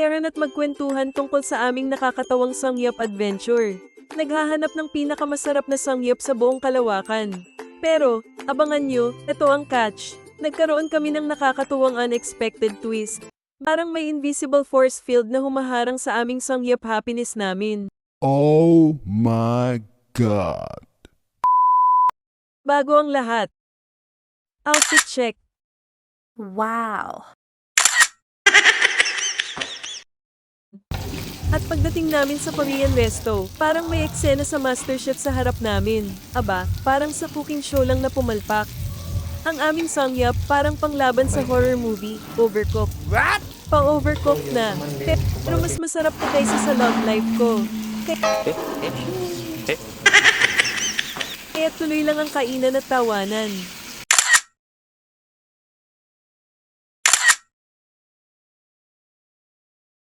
Magteran at magkwentuhan tungkol sa aming nakakatawang sangyap adventure. Naghahanap ng pinakamasarap na sangyap sa buong kalawakan. Pero, abangan nyo, ito ang catch. Nagkaroon kami ng nakakatuwang unexpected twist. Parang may invisible force field na humaharang sa aming sangyap happiness namin. Oh my God. Bago ang lahat. Outfit check. Wow. At pagdating namin sa Korean resto, parang may eksena sa MasterChef sa harap namin. Aba, parang sa cooking show lang na pumalpak. Ang aming sangyap parang panglaban sa horror movie, Overcooked. What? Pang-overcooked na. Pero mas masarap pa kaysa sa love life ko. Kaya tuloy lang ang kainan at tawanan.